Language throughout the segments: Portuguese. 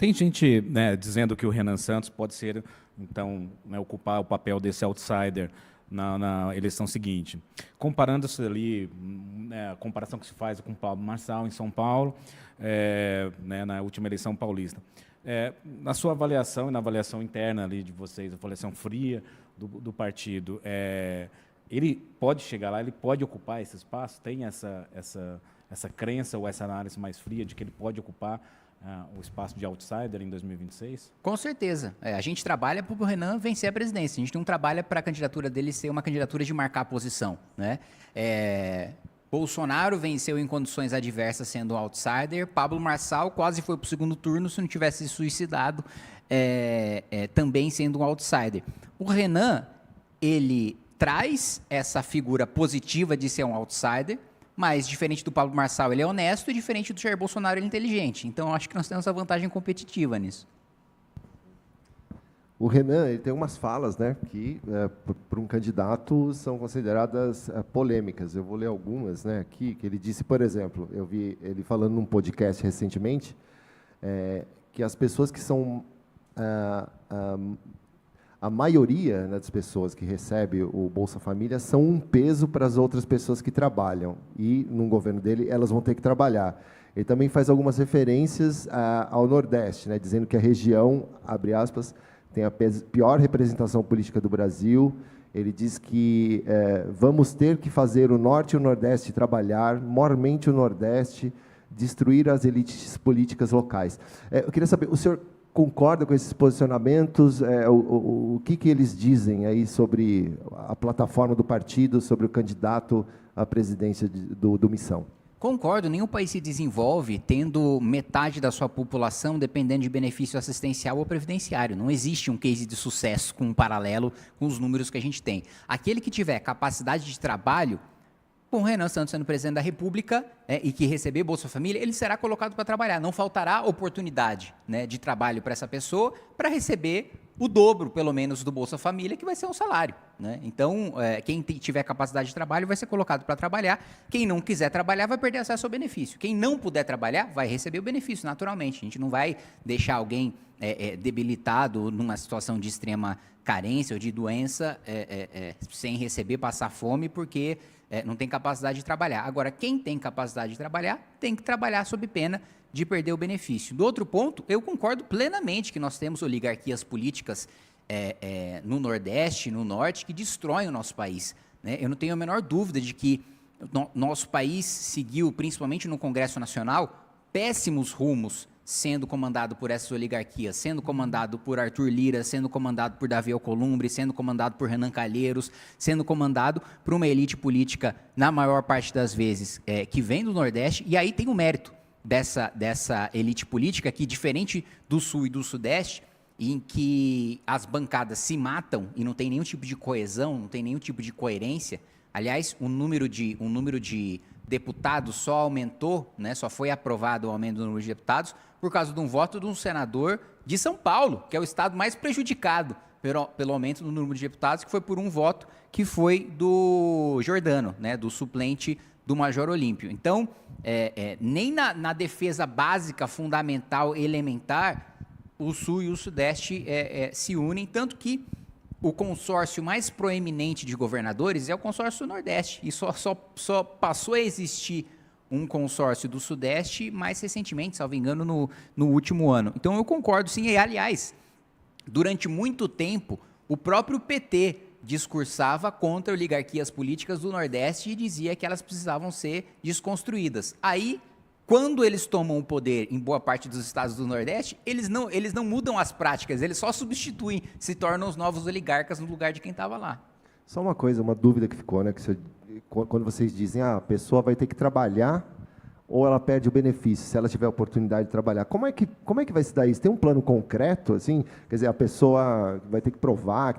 Tem gente, né, dizendo que o Renan Santos pode ser, então, né, ocupar o papel desse outsider na eleição seguinte. Comparando-se ali, né, a comparação que se faz com o Pablo Marçal em São Paulo, né, na última eleição paulista. Na sua avaliação e na avaliação interna ali de vocês, a avaliação fria do partido, ele pode chegar lá, ele pode ocupar esse espaço? Tem essa crença ou essa análise mais fria de que ele pode ocupar o espaço de outsider em 2026? Com certeza. A gente trabalha para o Renan vencer a presidência. A gente não trabalha para a candidatura dele ser uma candidatura de marcar a posição, né? Bolsonaro venceu em condições adversas sendo um outsider. Pablo Marçal quase foi para o segundo turno se não tivesse se suicidado, também sendo um outsider. O Renan, ele traz essa figura positiva de ser um outsider, mas, diferente do Pablo Marçal, ele é honesto, e diferente do Jair Bolsonaro, ele é inteligente. Então, acho que nós temos essa vantagem competitiva nisso. O Renan, ele tem umas falas, né, que, para um candidato, são consideradas polêmicas. Eu vou ler algumas, né, aqui, que ele disse, por exemplo, eu vi ele falando num podcast recentemente, que as pessoas que são... a maioria, né, das pessoas que recebe o Bolsa Família são um peso para as outras pessoas que trabalham, e, no governo dele, elas vão ter que trabalhar. Ele também faz algumas referências ao Nordeste, né, dizendo que a região, abre aspas, tem a pior representação política do Brasil. Ele diz que vamos ter que fazer o Norte e o Nordeste trabalhar, mormente o Nordeste, destruir as elites políticas locais. Eu queria saber, o senhor concorda com esses posicionamentos? O que eles dizem aí sobre a plataforma do partido, sobre o candidato à presidência do Missão? Concordo, nenhum país se desenvolve tendo metade da sua população dependendo de benefício assistencial ou previdenciário. Não existe um case de sucesso com um paralelo com os números que a gente tem. Aquele que tiver capacidade de trabalho, com o Renan Santos sendo presidente da República, e que receber Bolsa Família, ele será colocado para trabalhar. Não faltará oportunidade, né, de trabalho para essa pessoa para receber o dobro, pelo menos, do Bolsa Família, que vai ser um salário, né? Então, quem tiver capacidade de trabalho vai ser colocado para trabalhar. Quem não quiser trabalhar vai perder acesso ao benefício. Quem não puder trabalhar vai receber o benefício, naturalmente. A gente não vai deixar alguém debilitado numa situação de extrema carência ou de doença sem receber, passar fome, porque não tem capacidade de trabalhar. Agora, quem tem capacidade de trabalhar, tem que trabalhar sob pena de perder o benefício. Do outro ponto, eu concordo plenamente que nós temos oligarquias políticas no Nordeste, no Norte, que destroem o nosso país, né? Eu não tenho a menor dúvida de que nosso país seguiu, principalmente no Congresso Nacional, péssimos rumos, sendo comandado por essas oligarquias, sendo comandado por Arthur Lira, sendo comandado por Davi Alcolumbre, sendo comandado por Renan Calheiros, sendo comandado por uma elite política, na maior parte das vezes, que vem do Nordeste. E aí tem o mérito dessa elite política que, diferente do Sul e do Sudeste, em que as bancadas se matam e não tem nenhum tipo de coesão, não tem nenhum tipo de coerência. Aliás, o número de deputados só aumentou, né, só foi aprovado o aumento do número de deputados por causa de um voto de um senador de São Paulo, que é o estado mais prejudicado pelo aumento do número de deputados, que foi por um voto que foi do Giordano, né, do suplente do Major Olímpio. Então, nem na defesa básica, fundamental, elementar, o Sul e o Sudeste se unem, tanto que o consórcio mais proeminente de governadores é o consórcio Nordeste, e só passou a existir um consórcio do Sudeste mais recentemente, salvo engano, no último ano. Então, eu concordo, sim, e, aliás, durante muito tempo, o próprio PT discursava contra oligarquias políticas do Nordeste e dizia que elas precisavam ser desconstruídas. Aí, quando eles tomam o poder em boa parte dos estados do Nordeste, eles não mudam as práticas, eles só substituem, se tornam os novos oligarcas no lugar de quem estava lá. Só uma coisa, uma dúvida que ficou, né? Quando vocês dizem, a pessoa vai ter que trabalhar ou ela perde o benefício, se ela tiver a oportunidade de trabalhar. Como é que vai se dar isso? Tem um plano concreto, assim? Quer dizer, a pessoa vai ter que provar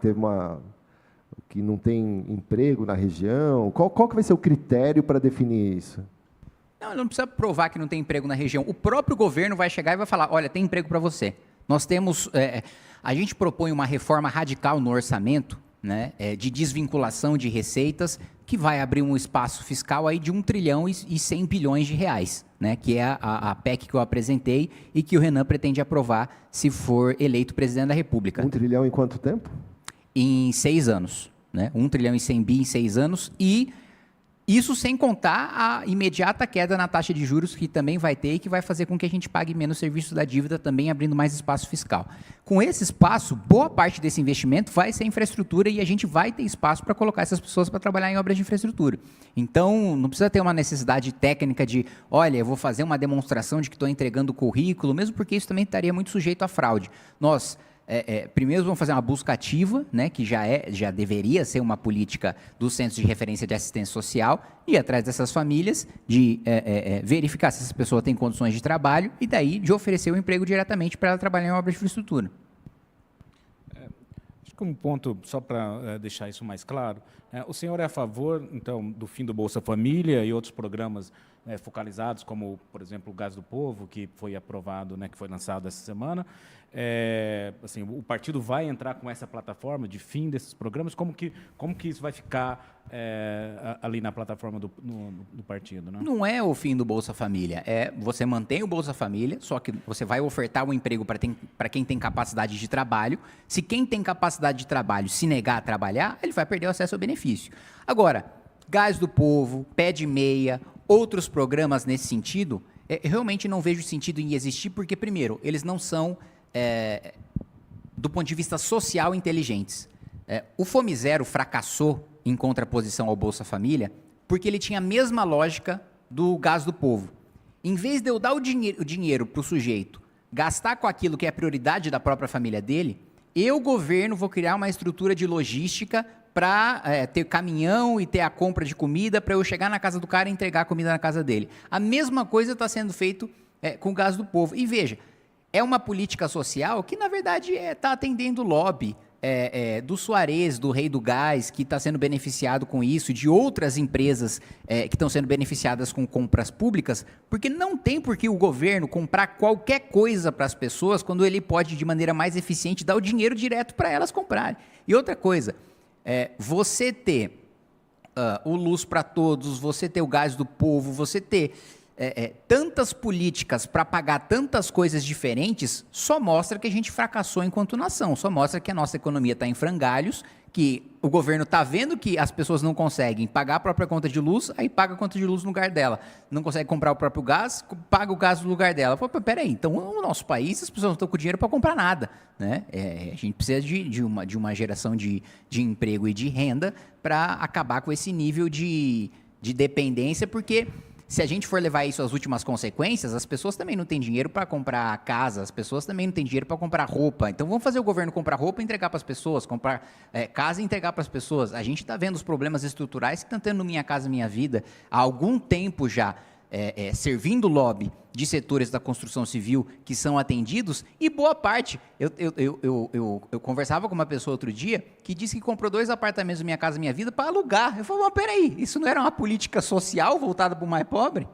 que não tem emprego na região? Qual que vai ser o critério para definir isso? Não precisa provar que não tem emprego na região. O próprio governo vai chegar e vai falar, olha, tem emprego para você. Nós temos... a gente propõe uma reforma radical no orçamento, né, de desvinculação de receitas, que vai abrir um espaço fiscal aí de 1 trilhão e 100 bilhões de reais. né, que é a PEC que eu apresentei e que o Renan pretende aprovar se for eleito presidente da República. 1 trilhão em quanto tempo? Em 6 anos. Né? 1 trilhão e 100 bi em 6 anos e isso sem contar a imediata queda na taxa de juros que também vai ter e que vai fazer com que a gente pague menos serviços da dívida, também abrindo mais espaço fiscal. Com esse espaço, boa parte desse investimento vai ser infraestrutura e a gente vai ter espaço para colocar essas pessoas para trabalhar em obras de infraestrutura. Então, não precisa ter uma necessidade técnica de, olha, eu vou fazer uma demonstração de que estou entregando o currículo, mesmo porque isso também estaria muito sujeito à fraude. Nós... primeiro vamos fazer uma busca ativa, né, que já deveria ser uma política dos centros de referência de assistência social, ir atrás dessas famílias, de verificar se essa pessoa tem condições de trabalho e daí de oferecer o emprego diretamente para ela trabalhar em obra de infraestrutura. Acho que um ponto, só para deixar isso mais claro, o senhor é a favor, então, do fim do Bolsa Família e outros programas focalizados, como, por exemplo, o Gás do Povo, que foi aprovado, né, que foi lançado essa semana. Assim, o partido vai entrar com essa plataforma de fim desses programas? Como que isso vai ficar ali na plataforma do partido? Né? Não é o fim do Bolsa Família, você mantém o Bolsa Família, só que você vai ofertar um emprego para quem tem capacidade de trabalho. Se quem tem capacidade de trabalho se negar a trabalhar, ele vai perder o acesso ao benefício. Agora, Gás do Povo, Pé de Meia, outros programas nesse sentido, eu realmente não vejo sentido em existir, porque, primeiro, eles não são, do ponto de vista social, inteligentes. O Fome Zero fracassou em contraposição ao Bolsa Família porque ele tinha a mesma lógica do Gás do Povo. Em vez de eu dar o dinheiro para o sujeito gastar com aquilo que é a prioridade da própria família dele, eu, governo, vou criar uma estrutura de logística para ter caminhão e ter a compra de comida para eu chegar na casa do cara e entregar a comida na casa dele. A mesma coisa está sendo feito com o Gás do Povo. E veja, é uma política social que, na verdade, está atendendo o lobby do Suarez, do Rei do Gás, que está sendo beneficiado com isso, de outras empresas que estão sendo beneficiadas com compras públicas, porque não tem por que o governo comprar qualquer coisa para as pessoas quando ele pode, de maneira mais eficiente, dar o dinheiro direto para elas comprarem. E outra coisa, você ter o Luz para Todos, você ter o Gás do Povo, você ter tantas políticas para pagar tantas coisas diferentes, só mostra que a gente fracassou enquanto nação, só mostra que a nossa economia está em frangalhos, que o governo está vendo que as pessoas não conseguem pagar a própria conta de luz, aí paga a conta de luz no lugar dela. Não consegue comprar o próprio gás, paga o gás no lugar dela. Pô, peraí, então no nosso país as pessoas não estão com dinheiro para comprar nada. Né? A gente precisa de uma geração de emprego e de renda para acabar com esse nível de dependência, porque se a gente for levar isso às últimas consequências, as pessoas também não têm dinheiro para comprar casa, as pessoas também não têm dinheiro para comprar roupa. Então vamos fazer o governo comprar roupa e entregar para as pessoas, comprar casa e entregar para as pessoas. A gente está vendo os problemas estruturais que estão tendo no Minha Casa Minha Vida há algum tempo já, servindo lobby de setores da construção civil que são atendidos, e boa parte. Eu conversava com uma pessoa outro dia que disse que comprou 2 apartamentos do Minha Casa Minha Vida para alugar. Eu falei, mas peraí, isso não era uma política social voltada para o mais pobre?